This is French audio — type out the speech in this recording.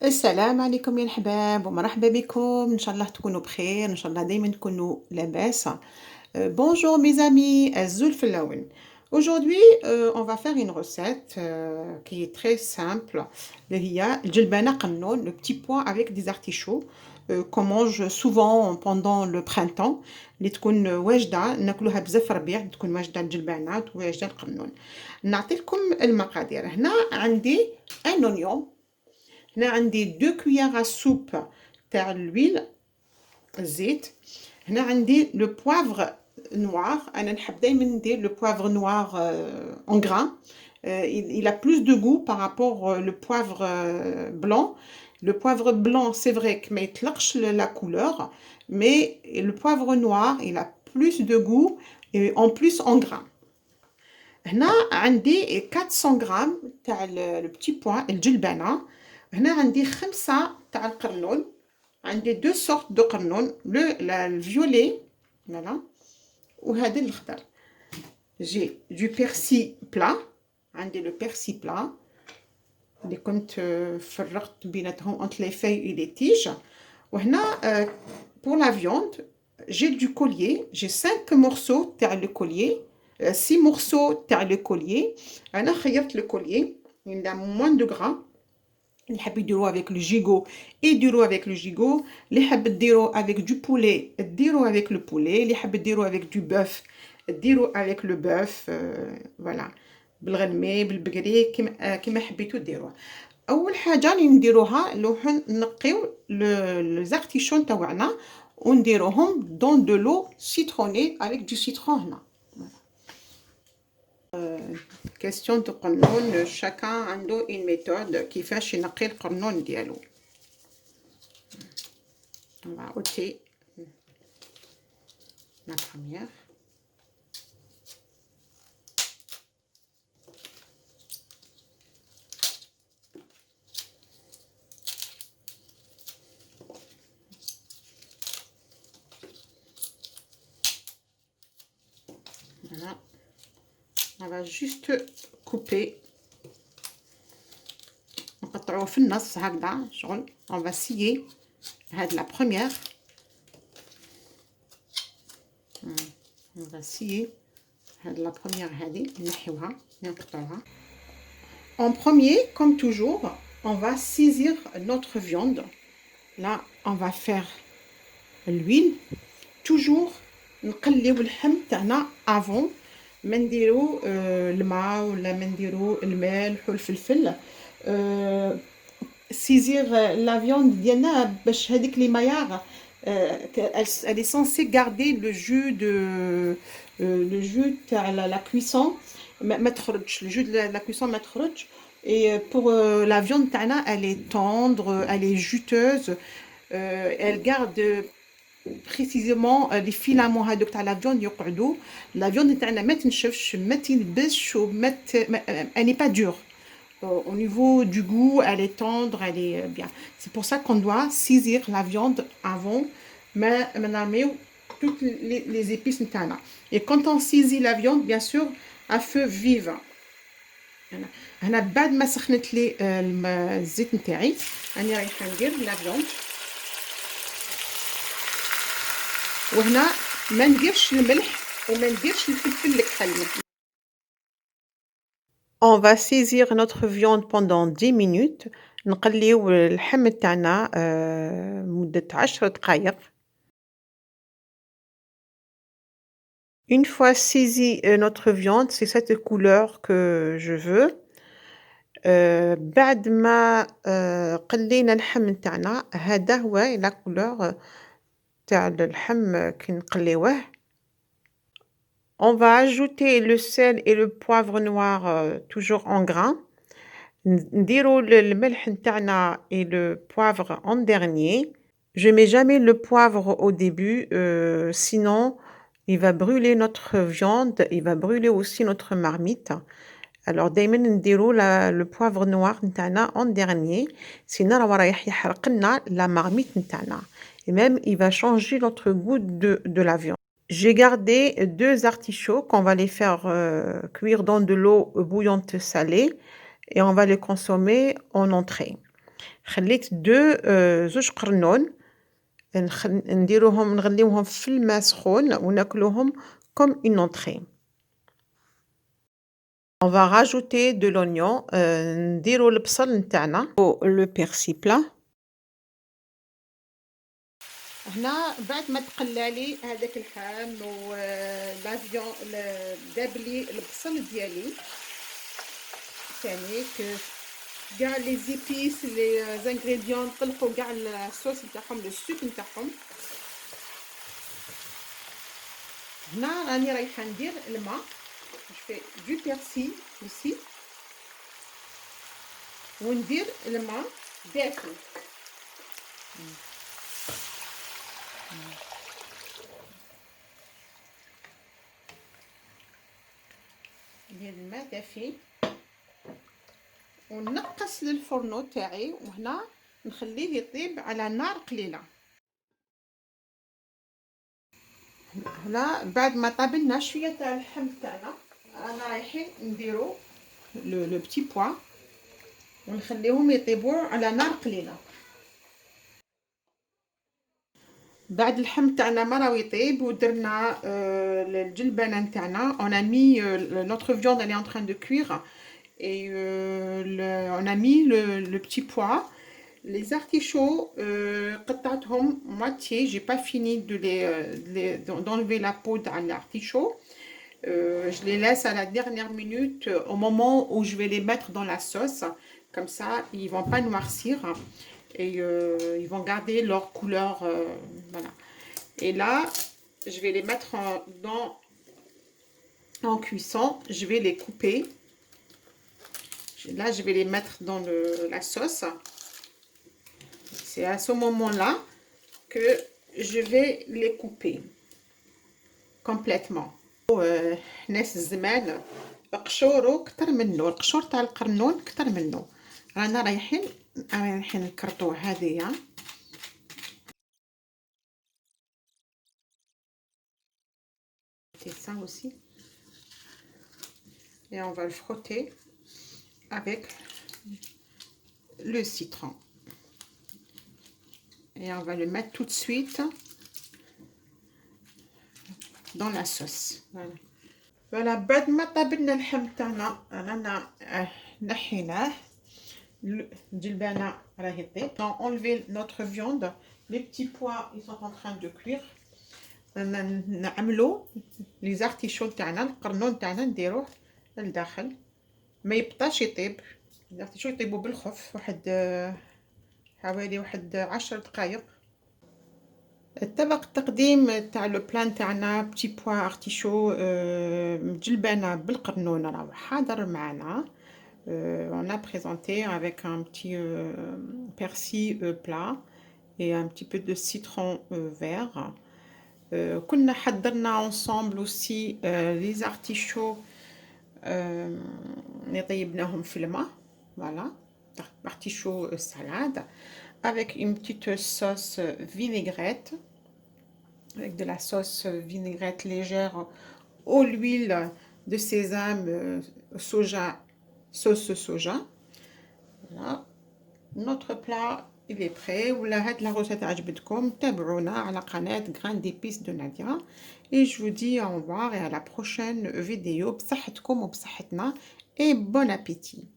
السلام عليكم يا الحباب ومرحبا بكم إن شاء الله تكونوا بخير إن شاء الله دايما تكونوا لاباس. Bonjour mes amis, Azul Flowen. Aujourd'hui, on va faire une recette qui est très simple. اللي هي الجلبانة قنون, le petit pois avec des artichauts qu'on mange souvent pendant le printemps. اللي تكون واجدة ناكلوها بزاف ربيع, تكون واجدة الجلبانة واجدة القنون. نعطيكم المقادير. هنا عندي un oignon. هنا عندي 2 cuillères à soupe تاع الويل الزيت. هنا عندي لو بوافغ نوار, انا نحب دائما ندير لو بوافغ نوار en grain. Il a plus de goût par rapport le poivre blanc. Le poivre blanc, c'est vrai que ما يطلقش la couleur, mais le poivre noir, il a plus de goût et en plus en grain. هنا عندي 400 غرام تاع le petit pois الجلبانة. هنا عندي 5 تاع القرنون, عندي 2 sortes de قرنون, le violet voilà وهذا الأخضر. J'ai du persil plat, عندي le persil plat اللي كنت فرقت بيناتهم entre les feuilles et les tiges. وهنا pour la viande, j'ai du collier, j'ai 5 morceaux تاع le collier, 6 morceaux تاع le collier. أنا خيرت le collier, il a moins de gras. اللي حاب يديرو avec le gigot يديرو avec le gigot, اللي حاب ديرو avec du poulet ديرو avec le poulet, اللي حاب ديرو avec du bœuf ديرو avec le bœuf. voilà, بالغنمي بالبقري كيما حبيتو ديروه. اول حاجه اللي نديروها لو نقيو لي زارتيشون تاعنا ونديروهم dans de l'eau citronnée avec du citron هنا. question de قرنون, chacun عنده une méthode كيفاش ينقي القرنون ديالو. on va ôter la première. Voilà, on va juste couper, نقطعوه في النص هكذا شغل. on va scier هاد la première. on va scier هاد la première هذه نحيوها نقطعوها. en premier, comme toujours, on va saisir notre viande. Là on va faire l'huile. toujours نقليو اللحم تاعنا avant ما نديرو الماء ولا ما نديرو الملح والفلفل. saisir la viande ديالنا باش هذيك لي ماياغ elle est censée garder le jus تاع la cuisson ما تخرجش, le jus de la cuisson ما تخرج. et pour la viande تاعنا elle est tendre, elle est juteuse, elle garde précisément les filaments هذوك تاع la viande يقعدوا. la viande تاعنا ما تنشفش ما تنبش elle n'est pas dure. au niveau du goût, elle est tendre, elle est bien. C'est pour ça qu'on doit saisir la viande avant ما نرميو toutes les épices نتاعنا. et quand on saisit la viande, bien sûr à feu vif. هنا بعد ما سخنت لي الزيت نتاعي راني رايحه ندير la viande. وهنا ما نديرش الملح وما نديرش الفلفل الكحل. on va saisir notre viande pendant 10 minutes. نقليو اللحم تاعنا مدة 10 دقائق. une fois saisi notre viande, c'est cette couleur que je veux. بعد ما قلينا اللحم تاعنا, هذا هو لا couleur تاع اللحم كي نقليوه. on va ajouter le sel et le poivre noir toujours en grain. نديرو الملح نتاعنا et le poivre en dernier. je mets jamais le poivre au début, sinon il va brûler notre viande, il va brûler aussi notre marmite. alors دايما نديرو le poivre noir نتاعنا en dernier, sinon راه رايح يحرق لنا la marmite نتاعنا, et même il va changer notre goût de la viande. J'ai gardé 2 artichauts qu'on va les faire cuire dans de l'eau bouillante salée et on va les consommer en entrée. خليت زوج قرنون نغليوهم في الماء سخون وناكلوهم comme une entrée. On va rajouter de l'oignon, نديرو البصل نتاعنا le persil plat. هنا بعد ما تقلالي هذاك اللحم و لافيون داب لي البصل ديالي ثاني كاع لي زيبيس لي زانغريديون طلقوا كاع الصوص نتاعهم لو سوك نتاعهم. هنا راني رايحه ندير الماء جو في دو بيرسي aussi وندير الماء دافي. ندير الماء دافي ونقص للفرنو تاعي وهنا نخليه يطيب على نار قليله. هنا بعد ما طابلنا شويه تاع اللحم تاعنا رانا رايحين نديرو لو بتي بوا ونخليهم يطيبوا على نار قليله. بعد اللحم تاعنا ما راهو يطيب ودرنا الجلبانه نتاعنا on a mis notre viande elle est en train de cuire et on a mis le petit pois. Les artichauts قطعتهم moitié, j'ai pas fini d'enlever la peau de l'artichaut. Je les laisse à la dernière minute au moment où je vais les mettre dans la sauce, comme ça ils vont pas noircir et ils vont garder leur couleur, voilà. Et là je vais les mettre en cuisson, je vais les couper. Là je vais les mettre dans la sauce. C'est à ce moment-là que je vais les couper complètement. ناس الزمان قشورو كتر منه، القشور تاع القرنون كتر منه. رانا رايحين نكرطوه هذيا. C'est ça aussi. Et on va le frotter avec le citron. Et on va le mettre tout de suite dans la sauce. Voilà. Voilà, بعد ما طابلنا اللحم تاعنا رانا نحيناه الجلبانه راهي طيب. On a enlevé notre viande, les petits pois ils sont en train de cuire. نعملو لي زارتيشو تاعنا القرنون تاعنا نديروه لداخل ما يبطاش يطيب. الارتيشو يطيبوا بالخف حوالي 10 دقائق. الطبق التقديم تاع لو بلان تاعنا بتي بوا ارتيشو مجلبانه بالقرنون راهو حاضر معنا. On a présenté avec un petit persil plat et un petit peu de citron vert. كنا حضرنا ensemble aussi les artichauts اللي طيبناهم في الماء. Voilà, artichaut salade avec une petite sauce vinaigrette, avec de la sauce vinaigrette légère à l'huile de sésame, soja, sauce soja. Voilà, notre plat il est prêt. ولا هاد la recette عجبتكم تابعونا على قناة Grain d'épices de Nadia et je vous dis au revoir et à la prochaine vidéo. بصحتكم وبصحتنا et bon appétit.